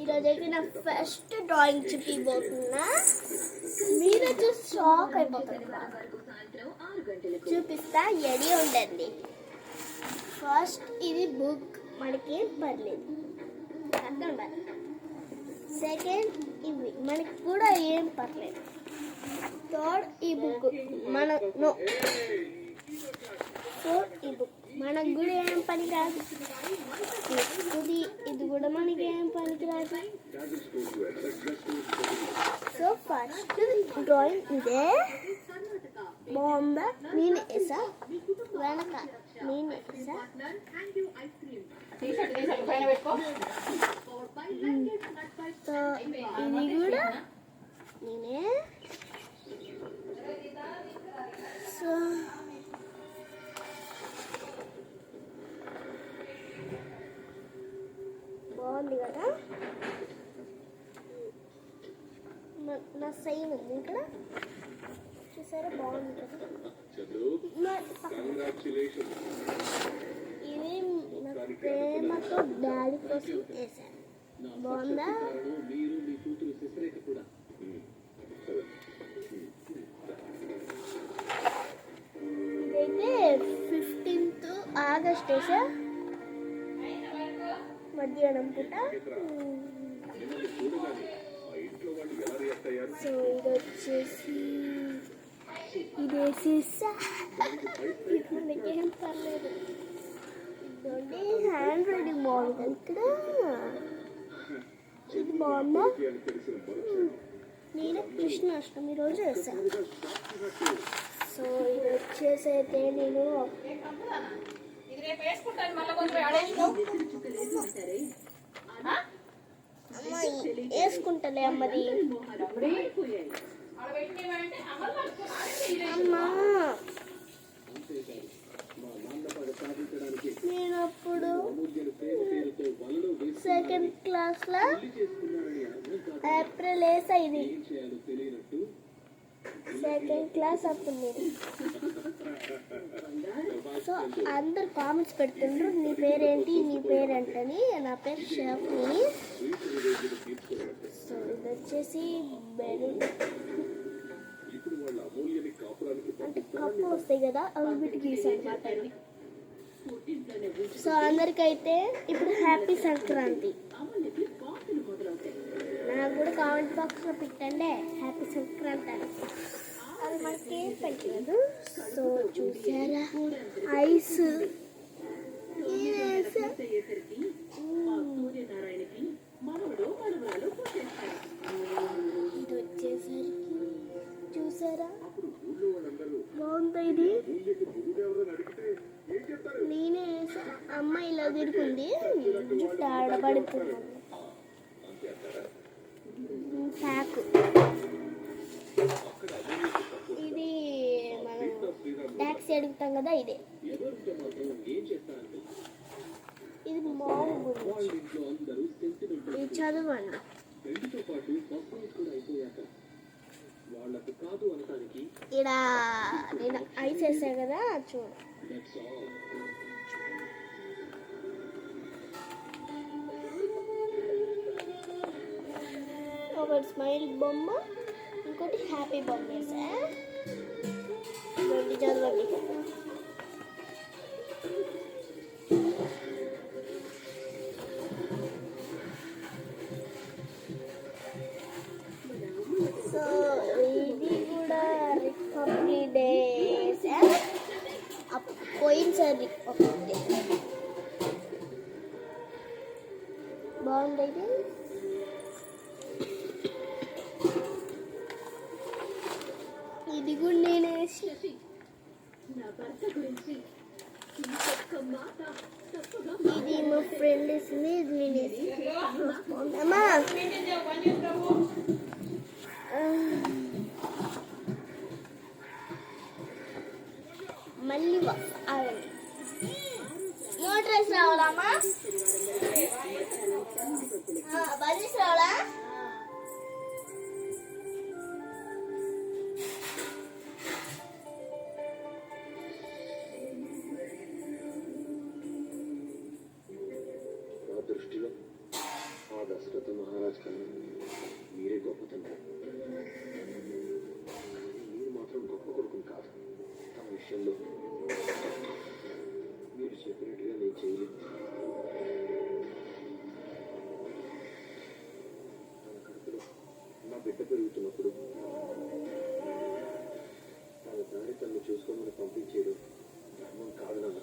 ఈరోజైతే నా first drawing చూపిపోతున్నా. మీరు చూసి షాక్ అయిపోతారు. చూపిస్తా, ఎడి ఉండండి. ఫస్ట్ ఇది బుక్, మనకి పర్లేదు అర్థం ఉండాలి. సెకండ్ ఇవి మనకి కూడా ఏం పర్లేదు. థర్డ్ ఈ బుక్ మన నో. ఫోర్త్ ఈ బుక్ మనకు కూడా ఏం పని కాదు. ఇది కూడా మనకి ఏం పనికి రాదు. సో ఫస్ట్ డ్రాయింగ్ ఇదే. బాగుందా? నేను వేసా, వెనక నేను వేసా. సో ఇది కూడా నేనే. సో బాగుంది కదా. నా సైన్ ఉంది ఇక్కడ, చూసారా? బాగుంది కదా. ఇది నా ప్రేమతో డాడీ కోసం వేసాను. బాగుందా? ఇదైతే 15th ఆగస్ట్ వేసా, మధ్యాహ్నం పూట. సో ఇది వచ్చేసి ఇది వేసేసా. మనకేం పర్లేదు. ఇదండి హ్యాండ్ రైటింగ్ బాగుంది ఇక్కడ. ఇది బాగుందా? నేను కృష్ణాష్టమి రోజు వేసాను. సో ఇది వచ్చేసి అయితే నేను వేసుకుంటలే అమ్మది. అమ్మా నేను అప్పుడు సెకండ్ క్లాస్లో ఏప్రిల్ వేసా. ఇది సెకండ్ క్లాస్ అప్పుడు నేను. సో అందరు కామెంట్స్ పెడుతుండ్రు, నీ పేరేంటి నీ పేరేంటని. నా పేరు షాఫ్ని. సో ఇది వచ్చేసి బెలూన్ అంటే కప్పు వస్తాయి కదా, అవి వీటికి గీసాను అనమాట. సో అందరికైతే ఇప్పుడు హ్యాపీ సంక్రాంతి. నాకు కూడా కామెంట్ బాక్స్లో పెట్టండి హ్యాపీ సంక్రాంతి అని. అది మనకేం పెట్టలేదు. సో చూసారా ఐస్ ఇది వచ్చేసరికి చూసారా బాగుంది. ఇది నేనే వేసా. అమ్మ ఇలా తిరుగుంది, జుట్టు ఆడబడుతుంది. ప్యాక్ ఇది మనం ట్యాక్సీ అడుగుతాం కదా, ఇదే. ఇది మామూలు గురించి. ఇది చదవండి. ఇక్కడ నేను ఐస్ వేసా కదా, చూడు. ఒకటి స్మైల్ బొమ్మ, ఇంకోటి హ్యాపీ బొమ్మ వేసా. చదవండి. సో ఇది కూడా రిపబ్లిక్ డే పోయినసారి రిపబ్లిక్ డే. బాగుంది. ఇది ఇది కూడా నేనే వేసి. ఇది మా ఫ్రెండ్ వేసింది, ఇది నేను వేసి. అమ్మా మళ్ళీ మోటర్ వేసి రావాలమ్మా, బజేసి రావాలా? దృష్టిలో దశరథ మహారాజ్ కన్నా మీరే గొప్ప తండ్రి. మీరు మాత్రం గొప్ప కొడుకుని కాదు. తమ విషయంలో మీరు చెప్పినట్టుగా నేను చేయలేదు. తన కడుపులో నా బిడ్డ పెరుగుతున్నప్పుడు తన దారి తను చూసుకోమని పంపించేయడం ధర్మం కాదు నాన్న.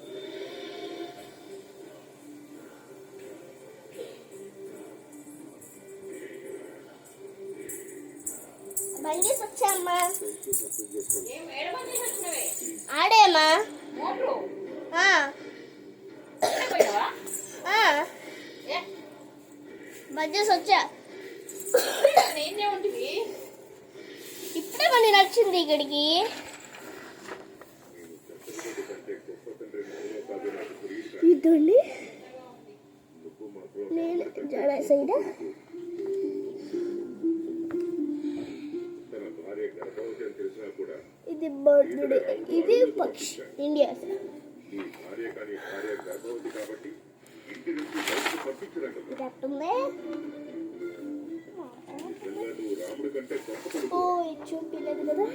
బండి వచ్చామ్మా. ఏం ఏడమని వచ్చినవే? ఆడేమ్మా. మోటరు ఆ, పోయినావా? ఆ, ఏ బజ్జేసి వచ్చా. నేనే ఉంటుంది. ఇప్పుడే బండి నచ్చింది ఇక్కడికి. ఇదండి నేను జడ సైడ్. ఇది బర్త్డే, ఇది పక్షి ఇండియా. ఇది అట్టుంది. ఓ ఇది చూపించలేదు కదా.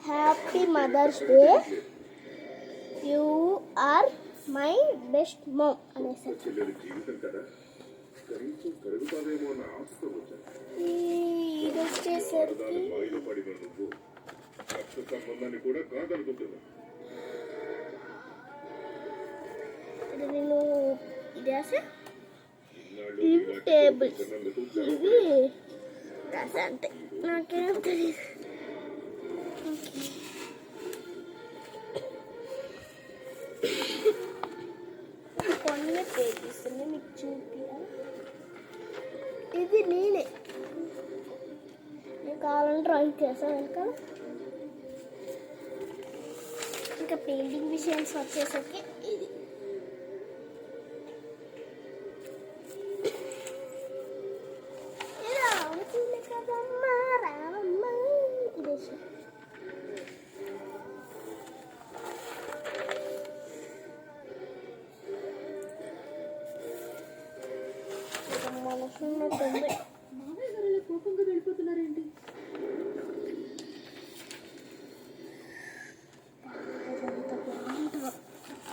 Happy mother's day, you are my best mom అనేసి. ఇది వచ్చేసరికి ఇది నేను ఇది రాసా. ఇవి టేబుల్స్, ఇది రాసా అంతే, నాకేం తెలియదు. కొన్ని పేజెస్ మీకు చూపియాలి. ఇది నేనే కావాలంటే డ్రాయింగ్ చేసాను వెనకాల. ఇంకా పెయింటింగ్ విషయానికి వచ్చేసరికి ఇది రావచ్చింది కదమ్మా రావమ్మ. ఇది మనసున్న తొంభై. మామయ్య గారు కోపంగా వెళ్ళిపోతున్నారేంటి?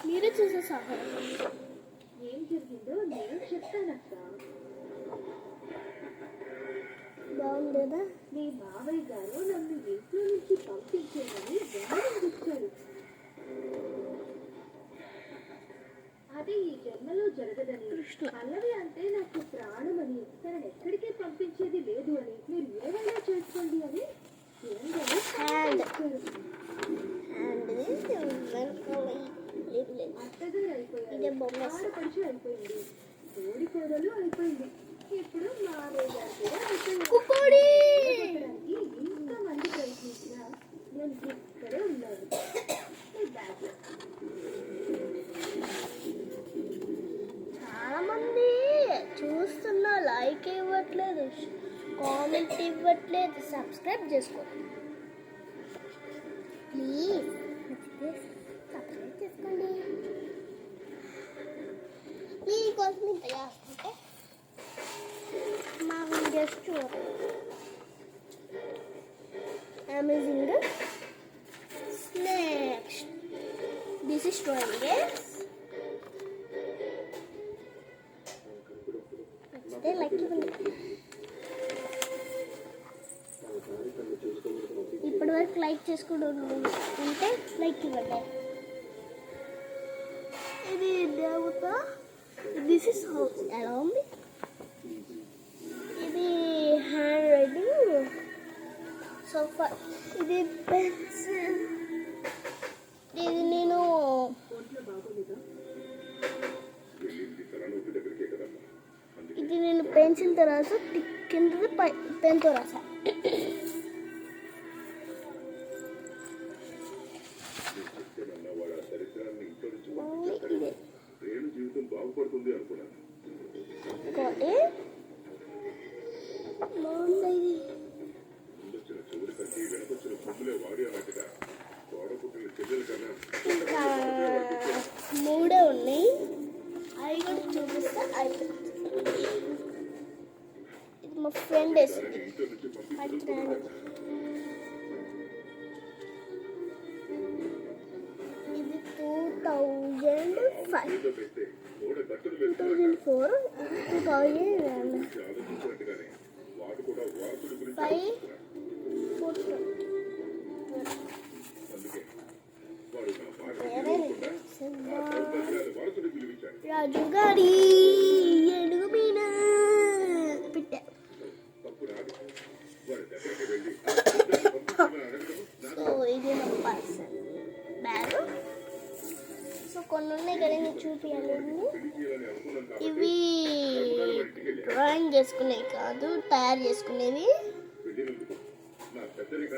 మీరే చూసేసారు. ఏం జరిగిందో నేను చెప్తానక్క. బాగుంది కదా. మీ మామయ్య గారు నన్ను ఇంట్లో నుంచి పంపించేయమని వార్నింగ్ ఇచ్చారు. అది ఈ జన్మలో జరగదని, పల్లవి అంటే నాకు ప్రాణమని, తనని ఎక్కడికి పంపించేది లేదు అని, మీరు ఏమైనా చేసుకోండి అని అత్తగారు అయిపోయారు, ఆడపడుచు అయిపోయింది, తోడికోడలు అయిపోయింది, ఇప్పుడు మామయ్య గారు కూడా అయిపోయారు. ఇంతమంది ప్రయత్నించినా నేను ఇక్కడే ఉన్నాను. చాలా మంది చూస్తున్నా, లైక్ ఇవ్వట్లేదు, కామెంట్ ఇవ్వట్లేదు, సబ్స్క్రైబ్ చేసుకోండి ప్లీజ్. సబ్స్క్రైబ్ చేసుకోండి మీకోసం. ఇంత చేస్తుంటే మా వీడియోస్ చూడండి. Amazing. Next this is drawing. ఇప్పటి వరకు లైక్ చేసుకుంటూ ఉంటే లైక్ ఇవ్వండి. ఇది దేవత. దిస్ ఇస్ హౌస్ ఎలా ఉంది. ఇది హ్యాండ్ రైటింగ్ సోఫా. ఇది పెన్సిల్. ఇది నేను పెన్సిల్తో రాసా, కిందది పెన్తో రాసా. ఇంకోటి బాగుంది ఇది. వేస్తుంది. ఇది 2005, 2004, 2005. రాజు గారి ఏనుగు మీద పెట్టా. సో ఇది నా పర్సన్ బ్యాగ్. సో కొన్ని ఉన్నాయి కదా నేను చూపించాలి. ఇవి డ్రాయింగ్ చేసుకునేవి కాదు, తయారు చేసుకునేవి.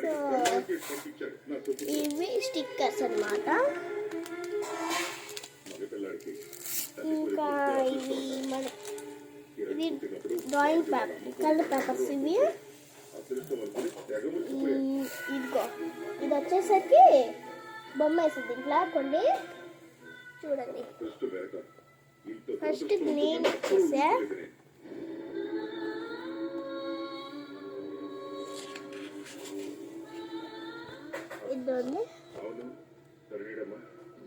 సో ఇవి స్టిక్కర్స్ అన్నమాట. ఇంకా ఇవి మన ఇది డ్రాయింగ్ పేపర్, కలర్ పేపర్స్. ఇవి ఇదిగో ఇది వచ్చేసరికి బొమ్మ వేసింది ఇంట్లో కొన్ని. చూడండి, ఫస్ట్ నేను వచ్చేసా. ఇద్దరు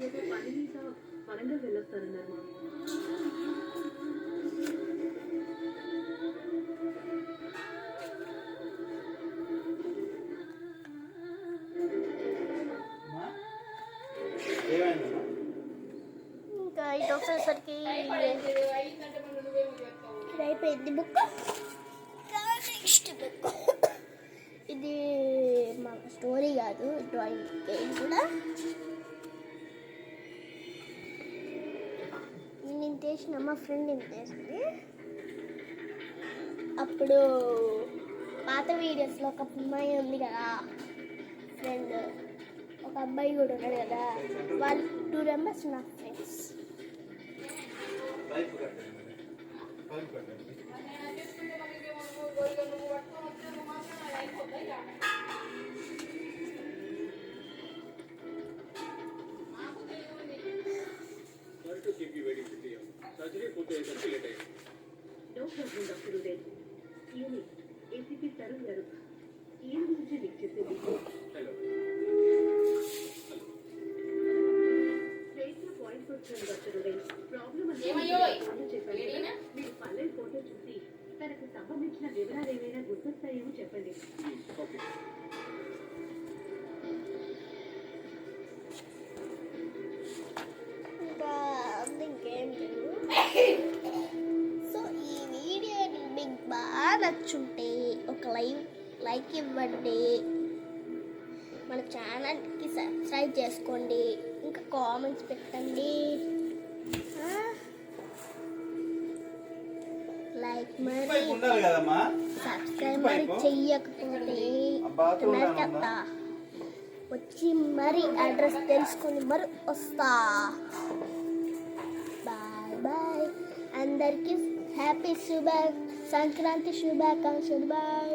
ఏదో పని మీద వరంగల్ వెళ్ళొస్తారన్నారు. ఇంకా ఇటు వచ్చేసరికి ఇది అయిపోయింది బుక్. నెక్స్ట్ బుక్ ఇది మాకు స్టోరీ కాదు, డ్రాయింగ్ గేమ్ కూడా. నేను చేసిన మా ఫ్రెండ్ ఏం చేసింది అప్పుడు పాత వీడియోస్లో ఒక అమ్మాయి ఉంది కదా ఫ్రెండ్, ఒక అబ్బాయి కూడా ఉన్నాడు కదా, వాళ్ళు 2 members నా friends. No problem, Dr. Uday. Unit, ACP Tarun గారు. ఏం గురించి మీకు చెప్పేది? స్ట్రైట్గా పాయింట్ వచ్చాను డాక్టర్ ఉదయ్. ప్రాబ్లం అంటే చెప్పండి. మీరు పల్లె ఫోటో చూసి తనకు సంబంధించిన వివరాలు ఏమైనా గుర్తొస్తాయేమో చెప్పండి. ఇంకా ఇంకేం లేదు. సో ఈ వీడియో మీకు బాగా నచ్చుంటే ఒక లైక్ ఇవ్వండి, మన ఛానల్కి సబ్స్క్రైబ్ చేసుకోండి, ఇంకా కామెంట్స్ పెట్టండి. లైక్ మరి సబ్స్క్రైబ్ మరి చెయ్యకపోతే చెప్తా, వచ్చి మరి అడ్రస్ తెలుసుకొని మరి వస్తా. Bye bye. అందరికీ హ్యాపీ సంక్రాంతి శుభాకాంక్షలు. బాయ్.